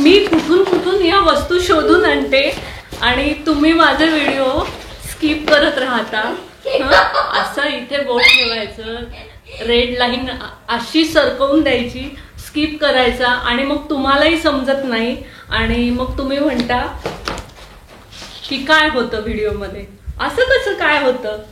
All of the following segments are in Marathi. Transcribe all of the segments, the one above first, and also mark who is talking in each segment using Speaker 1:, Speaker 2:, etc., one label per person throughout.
Speaker 1: मी कुठून कुठून या वस्तू शोधून आणते आणि तुम्ही माझे व्हिडिओ स्किप करत राहता। असं इथे बोट ठेवायचं, रेड लाईन अशी सरकवून द्यायची, स्किप करायचा आणि मग तुम्हालाही समजत नाही आणि मग तुम्ही म्हणता की काय होतं व्हिडिओ मध्ये, असं कसं काय होतं।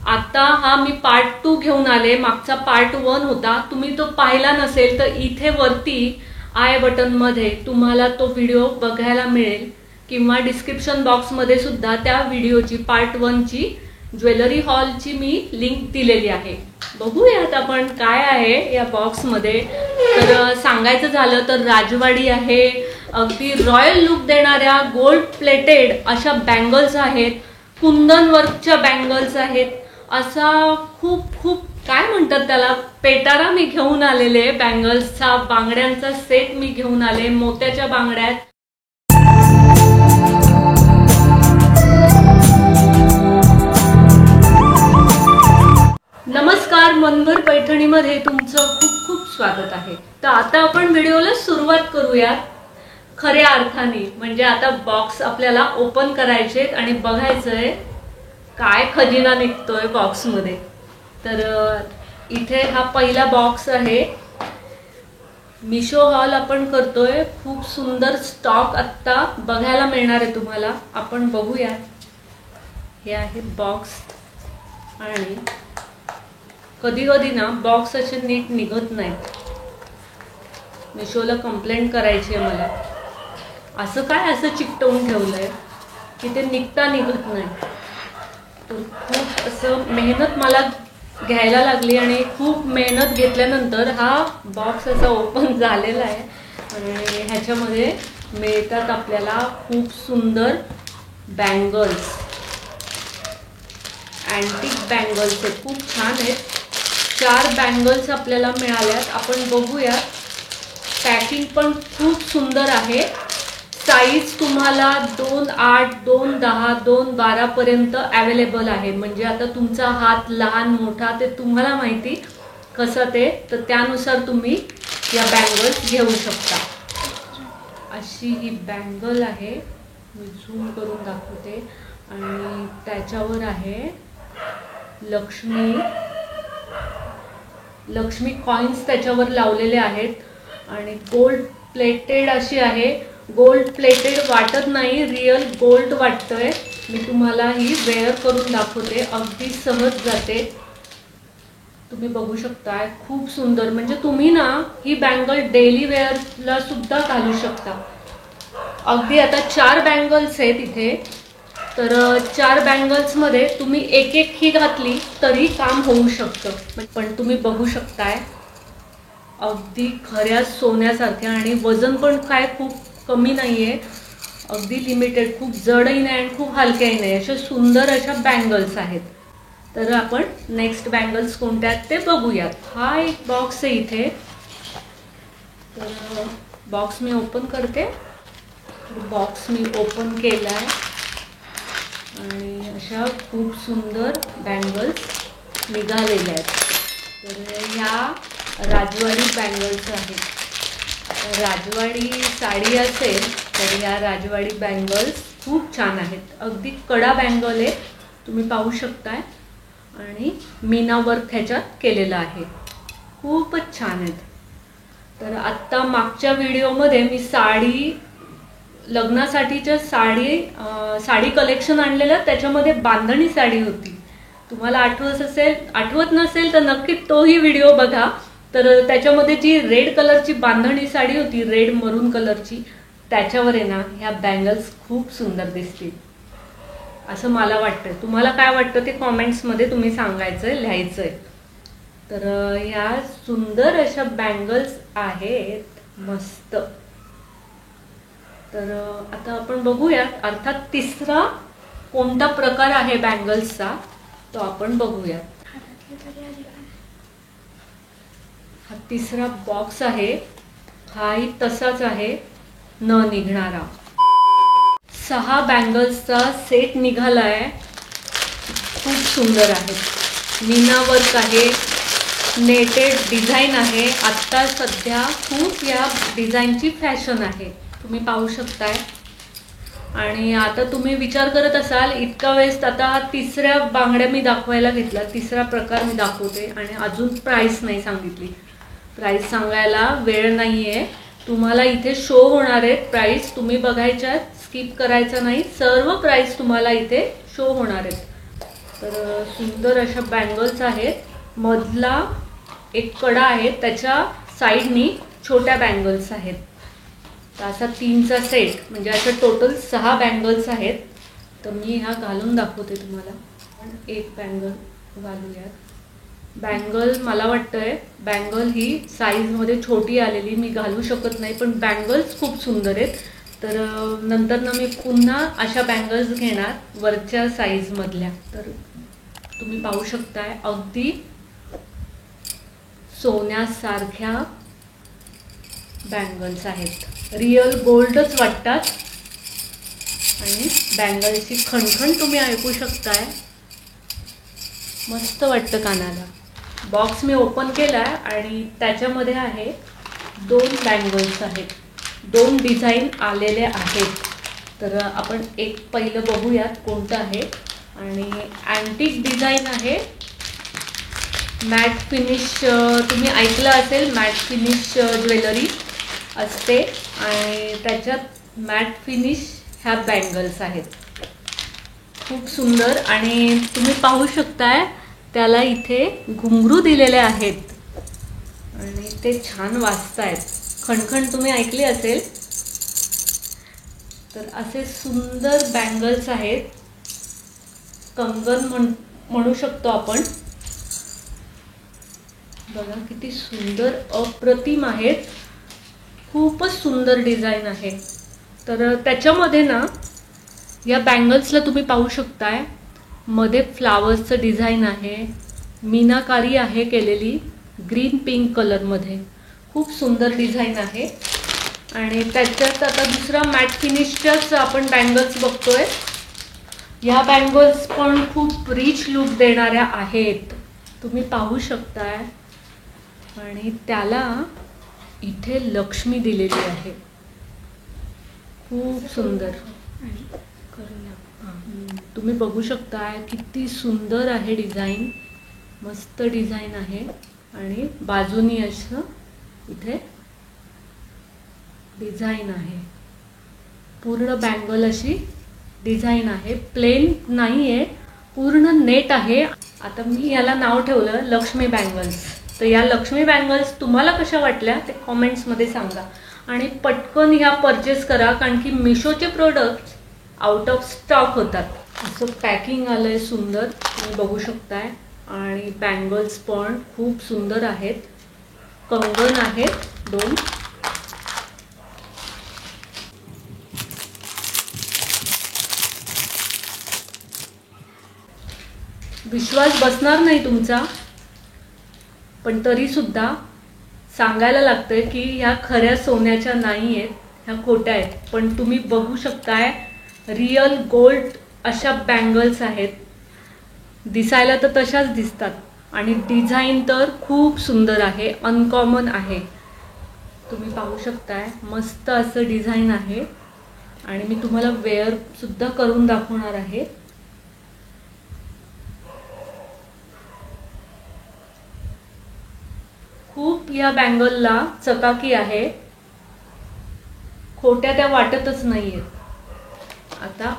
Speaker 1: आता हा मी पार्ट 2 घेऊन आले, मागचा पार्ट 1 होता, तुम्ही तो पाहिला नसेल तर इथे वरती आय बटन मध्ये तुम्हाला तो व्हिडिओ बघायला मिळेल किंवा डिस्क्रिप्शन बॉक्स मध्ये सुद्धा त्या व्हिडिओची पार्ट 1 ची ज्वेलरी हॉलची मी लिंक दिलेली आहे। बघूयात आपण काय आहे या बॉक्स मध्ये। तर सांगायचं झालं तर राजवाडी आहे, अगदी रॉयल लुक देणाऱ्या गोल्ड प्लेटेड अशा बँगल्स आहेत, कुंदन वर्कच्या बँगल्स आहेत, असा खूप खूप काय म्हणतात त्याला पेटारा मी घेऊन आलेले, बँगल्सचा बांगड्यांचा सेट मी घेऊन आले, मोत्याच्या बांगड्यात। नमस्कार, मनभर पैठणीमध्ये तुमचं खूप खूप स्वागत आहे। तर आता आपण व्हिडिओला सुरुवात करूया खऱ्या अर्थाने, म्हणजे आता बॉक्स आपल्याला ओपन करायचे आणि बघायचंय काय खजिना निघतोय बॉक्स मध्ये। तर इथे हा पहिला बॉक्स आहे, मिशो हॉल आपण करतोय, खूप सुंदर स्टॉक आता बघायला मिळणार आहे तुम्हाला। आपण बघूया, हे आहे बॉक्स आणि कधी कधी ना बॉक्स असे नीट निघत नाही, मिशोला कंप्लेंट करायची आहे मला, असं काय असं चिकटवून ठेवलंय की ते निघत नाही। तर खूप असं मेहनत मला घ्यायला लागली आणि खूप मेहनत घेतल्यानंतर हा बॉक्स असा ओपन झालेला आहे आणि ह्याच्यामध्ये मिळतात आपल्याला खूप सुंदर बँगल्स, अँटिक बँगल्स आहेत, खूप छान आहेत। 4 बँगल्स आपल्याला मिळाल्यात, आपण बघूया। पॅकिंग पण खूप सुंदर आहे, साईज तुम्हाला 2.8, 2.10, 2.12 पर्यंत अवेलेबल आहे। म्हणजे आता तुमचा हात लहान मोठा ते तुम्हाला माहिती कसं ते, तर त्यानुसार तुम्ही या बँगल्स घेऊ शकता। अशी ही बँगल आहे, मी झूम करून दाखवते आणि त्याच्यावर आहे लक्ष्मी कॉइन्स त्याच्यावर लावलेले आहेत आणि गोल्ड प्लेटेड अशी आहे। गोल्ड प्लेटेड वाटत नाही, रियल गोल्ड वाटतंय। मी तुम्हाला ही वेअर करून दाखवते, अगदी सहज जाते, तुम्ही बघू शकता, खूप सुंदर। म्हणजे तुम्ही ना ही बँगल डेली वेअरला सुद्धा घालू शकता। अगदी आता 4 बँगल्स आहेत इथे, तर 4 बँगल्स मध्ये तुम्ही एक एक ही घातली तरी काम होऊ शकतं। पण तुम्ही बघू शकताय अगदी खऱ्या सोन्यासारख्या आणि वजन पण काय खूप कमी नाहीये, अगदी लिमिटेड, खूप जडही नाही आणि खूप हलक्याही नाही, अशा सुंदर अशा बँगल्स आहेत। तर आपण नेक्स्ट बँगल्स कोणत्या आहेत ते बघूयात। हा एक बॉक्स आहे इथे, तर बॉक्स मी ओपन करते। बॉक्स मी ओपन केलाय आणि अशा खूप सुंदर बँगल्स निघालेल्या आहेत। तर ह्या राजवाडी बँगल्स आहेत, राजवाडी साडी असेल तर या राजवाडी बँगल्स खूप छान आहेत, अगदी कडा बँगल आहे, तुम्ही पाहू शकताय आणि मीना वर्क ह्याच्यात केलेलं आहे, खूपच छान आहेत। तर आत्ता मागच्या व्हिडिओमध्ये मी लग्नासाठीच्या साडी कलेक्शन आणलेलं, त्याच्यामध्ये बांधणी साडी होती, तुम्हाला आठवत नसेल तर नक्की तोही व्हिडिओ बघा। तर त्याच्यामध्ये जी रेड कलरची बांधणी साडी होती, रेड मरून कलरची, त्याच्यावर आहे ना ह्या बँगल्स खूप सुंदर दिसतील असं मला वाटतं। तुम्हाला काय वाटतं ते कॉमेंट्स मध्ये तुम्ही सांगायचंय, लिहायचंय। तर ह्या सुंदर अशा बँगल्स आहेत, मस्त। तर आता आपण बघूया, अर्थात तिसरा कोणता प्रकार आहे बँगल्सचा तो आपण बघूया। हा तिसरा बॉक्स आहे, हाही तसाच आहे, न निघणारा। 6 बँगल्सचा सेट निघालाय, खूप सुंदर आहे, मीना वर्क आहे, नेटेड डिझाईन आहे. आत्ता सध्या खूप या डिझाईनची फॅशन आहे, तुम्ही पाहू शकताय. आणि आता तुम्ही विचार करत असाल इतका वेळेस, आता तिसऱ्या बांगड्या मी दाखवायला घेतला, तिसरा प्रकार मी दाखवते आणि अजून प्राइस नाही सांगितली. प्राइस सांगायला वेळ नाही आहे. तुम्हाला इथे शो होणार आहेत प्राइस, तुम्ही बघायच्या, स्किप करायचं नाही. सर्व प्राइस तुम्हाला इथे शो होणार आहेत. तर सुंदर अशा बँगल्स आहेत. मधला एक कडा आहे, त्याच्या साईडनी छोट्या बँगल्स आहेत. तर असा 3चा सेट, म्हणजे असं टोटल 6 बँगल्स आहेत. तर मी ह्या घालून दाखवते तुम्हाला. एक बँगल घालूयात. बँगल मला वाटतंय बँगल ही साईजमध्ये छोटी आलेली, मी घालू शकत नाही, पण बँगल्स खूप सुंदर आहेत. तर नंतर ना मी पुन्हा अशा बँगल्स घेणार वरच्या साईजमधल्या. तर तुम्ही पाहू शकताय अगदी सोन्यासारख्या बँगल्स आहेत. रिअल गोल्डच वाटतात आणि बँगल्सची खणखण तुम्ही ऐकू शकताय. मस्त वाटतं कानाला. बॉक्स मी ओपन केलाय आणि त्याच्यामध्ये आहे 2 बँगल्स आहेत, 2 डिझाईन आलेले आहेत. तर आपण एक पहिलं बघूयात कोणतं आहे. आणि अँटिक डिझाईन आहे, मॅट फिनिश. तुम्ही ऐकलं असेल मॅट फिनिश ज्वेलरी असते आणि त्याच्यात मॅट फिनिश ह्या बँगल्स आहेत. खूप सुंदर. आणि तुम्ही पाहू शकताय त्याला इथे घुंगरू दिलेले आहेत आणि ते छान वाजतायत. खणखण तुम्ही ऐकली असेल. तर असे सुंदर बँगल्स आहेत, कंगन म्हणू शकतो आपण. बघा किती सुंदर, अप्रतिम आहेत. खूपच सुंदर डिझाईन आहे. तर त्याच्यामध्ये ना या बँगल्सला तुम्ही पाहू शकताय मध्ये फ्लावर्सचं डिझाईन आहे, मीनाकारी आहे केलेली ग्रीन पिंक कलरमध्ये. खूप सुंदर डिझाईन आहे. आणि त्याच्यात आता दुसरा मॅट फिनिशच्याच आपण बँगल्स बघतोय. ह्या बँगल्स पण खूप रिच लुक देणाऱ्या आहेत, तुम्ही पाहू शकताय. आणि त्याला इथे लक्ष्मी दिलेली आहे. खूप सुंदर. तुम्ही बघू शकताय किती सुंदर आहे डिझाईन. मस्त डिझाईन आहे. आणि बाजूनी असं इथे डिझाईन आहे. पूर्ण बँगल अशी डिझाईन आहे, प्लेन नाही आहे, पूर्ण नेट आहे. आता मी याला नाव ठेवलं लक्ष्मी बँगल्स. तर या लक्ष्मी बँगल्स तुम्हाला कशा वाटल्या ते कॉमेंट्समध्ये सांगा. आणि पटकन ह्या परचेस करा, कारण की मिशोचे प्रोडक्ट्स आउट ऑफ स्टॉक होतात. असं पॅकिंग आलंय सुंदर, तुम्ही बघू शकताय. आणि बँगल्स पण खूप सुंदर आहेत. कंगन आहेत 2. विश्वास बसणार नाही तुमचा, पण तरी सुद्धा सांगायला लागतंय की ह्या खऱ्या सोन्याच्या नाही आहेत, ह्या खोट्या आहेत. पण तुम्ही बघू शकताय रिअल गोल्ड अशा बँगल्स आहेत. दिसायला तर तशाच दिसतात आणि डिझाईन तर खूप सुंदर आहे, अनकॉमन आहे. तुम्ही पाहू शकताय मस्त असं डिझाईन आहे. आणि मी तुम्हाला वेअर सुद्धा करून दाखवणार आहे. खूप या बँगलला चकाकी आहे, खोट्या त्या वाटतच नाहीयेत. आता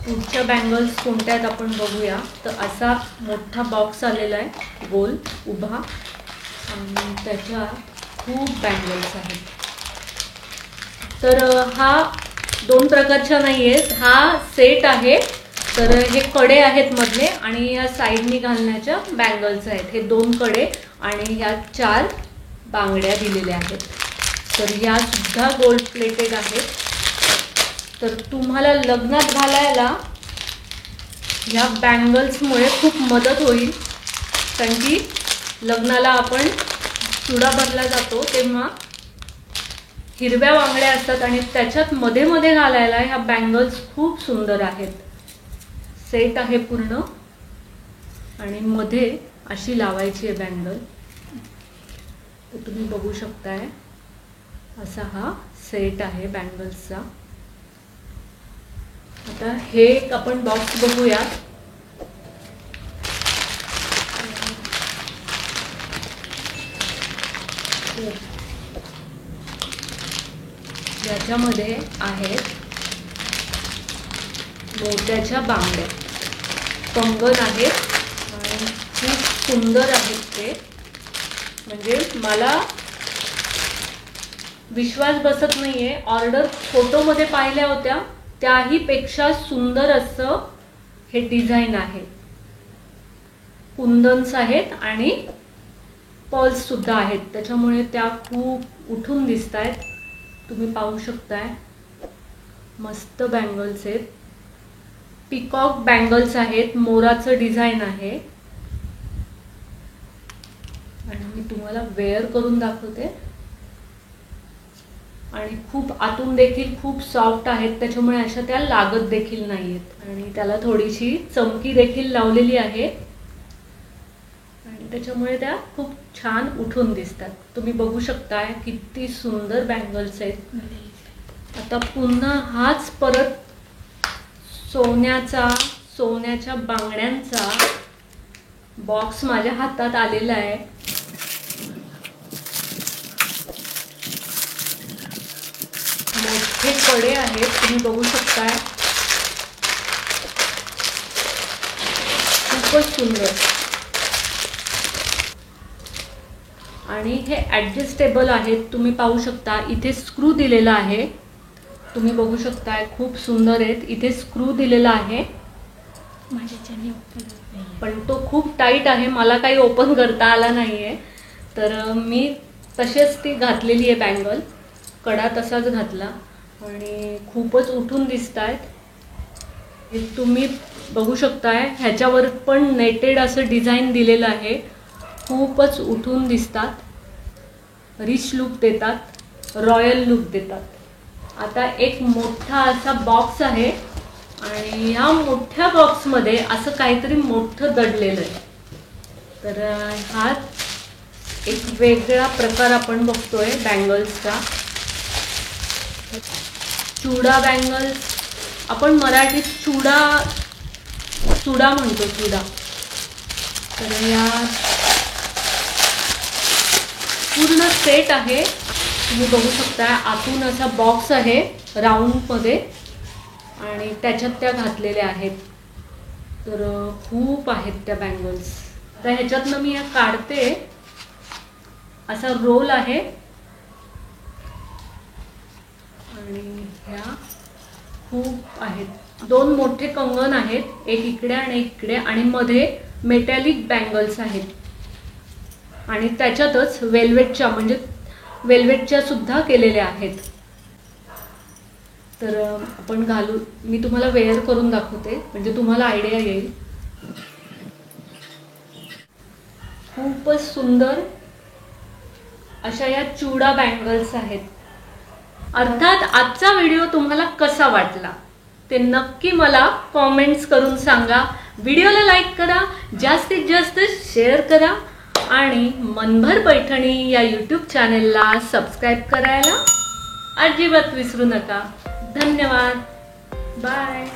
Speaker 1: पुढच्या बँगल्स कोणत्या आहेत आपण बघूया. तर असा मोठा बॉक्स आलेला आहे गोल उभा आणि त्याच्यात खूप बँगल्स आहेत. तर हा 2 प्रकारच्या नाही आहेत, हा सेट आहे. तर हे कडे आहेत मधले आणि या साईडनी घालण्याच्या बँगल्स आहेत. हे 2 कडे आणि ह्या 4 बांगड्या दिलेल्या आहेत. तर ह्या सुद्धा गोल्ड प्लेटेड आहेत. तर तुम्हाला लग्नात घालायला ह्या बँगल्समुळे खूप मदत होईल, कारण की लग्नाला आपण चुडा भरला जातो तेव्हा हिरव्या बांगड्या असतात आणि त्याच्यात मध्ये मध्ये घालायला ह्या बँगल्स खूप सुंदर आहेत. सेट आहे पूर्ण आणि मध्ये अशी लावायची आहे बँगल. हे तुम्ही बघू शकताय, असा हा सेट आहे बँगल्सचा। आता हे एक आपण बॉक्स बघूयात। याच्यामध्ये आहेत मोत्याच्या बांगड्या, कंगन आहेत आणि खूप सुंदर आहेत ते। म्हणजे मला विश्वास बसत नाहीये, ऑर्डर फोटोमध्ये पाहिल्या होत्या त्याही पेक्षा सुंदर असं हे डिझाइन आहे। कुंदन्स आहेत आणि पर्ल्स सुद्धा आहेत, त्याच्यामुळे त्या खूप उठून दिसतायत। तुम्ही पाहू शकताय, मस्त बँगल्स आहेत, पिकॉक बँगल्स आहेत, मोराचं डिझाइन आहे। आणि मी तुम्हाला वेअर करून दाखवते। आणि खूप आतून देखील खूप सॉफ्ट आहेत, त्याच्यामुळे अशा त्या लागत देखील नाहीयेत। आणि त्याला थोडीशी चमकी देखील लावलेली आहे आणि त्याच्यामुळे त्या खूप छान उठून दिसतात। तुम्ही बघू शकताय किती सुंदर बँगल्स आहेत। आता पुन्हा हाच परत सोन्याच्या बांगड्यांचा बॉक्स माझ्या हातात आलेला आहे। मोठे कडे आहेत, तुम्ही बघू शकताय, खूपच सुंदर। आणि हे ॲडजस्टेबल आहेत, तुम्ही पाहू शकता, इथे स्क्रू दिलेला आहे। तुम्ही बघू शकताय, खूप सुंदर आहेत। इथे स्क्रू दिलेला आहे, पण तो खूप टाईट आहे, मला काही ओपन करता आला नाहीये। तर मी तशीच ती घातलेली आहे बँगल, कडा तसाच घातला आणि खूपच उठून दिसतायत। हे तुम्ही बघू शकताय, ह्याच्यावर पण नेटेड असं डिझाइन दिलेलं आहे, खूपच उठून दिसतात, रिच लुक देतात, रॉयल लुक देतात। आता एक मोठा असा बॉक्स आहे आणि या मोठ्या बॉक्समध्ये असं काहीतरी मोठं दडलेलं आहे। तर हा एक वेगळा प्रकार आपण बघतोय बँगल्सचा। चुडा बँगल्स, आपण मराठीत चुडा म्हणतो, चुडा। तर या पूर्ण सेट आहे, तुम्ही बघू शकता, आतून असा बॉक्स आहे राऊंड मध्ये आणि त्याच्यात त्या घातलेल्या आहेत। तर खूप आहेत त्या बँगल्स। तर ह्याच्यातनं मी या काढते, असा रोल आहे आणि ह्या खूप आहेत। दोन मोठे कंगन आहेत, एक इकडे आणि एक इकडे, आणि मध्ये मेटॅलिक बँगल्स आहेत आणि त्याच्यातच वेल्वेटच्या, म्हणजे वेल्वेटच्या सुद्धा केलेल्या आहेत। तर आपण घालू, मी तुम्हाला वेअर करून दाखवते म्हणजे तुम्हाला आयडिया येईल। खूपच सुंदर अशा या चुडा बँगल्स आहेत। अर्थात आजचा व्हिडिओ तुम्हाला कसा वाटला ते नक्की मला कमेंट्स करून सांगा। व्हिडिओला लाईक करा, जास्तीत जास्त शेअर करा आणि मनभर पैठणी या यूट्यूब चॅनेलला सबस्क्राइब करायला अजिबात विसरू नका। धन्यवाद, बाय।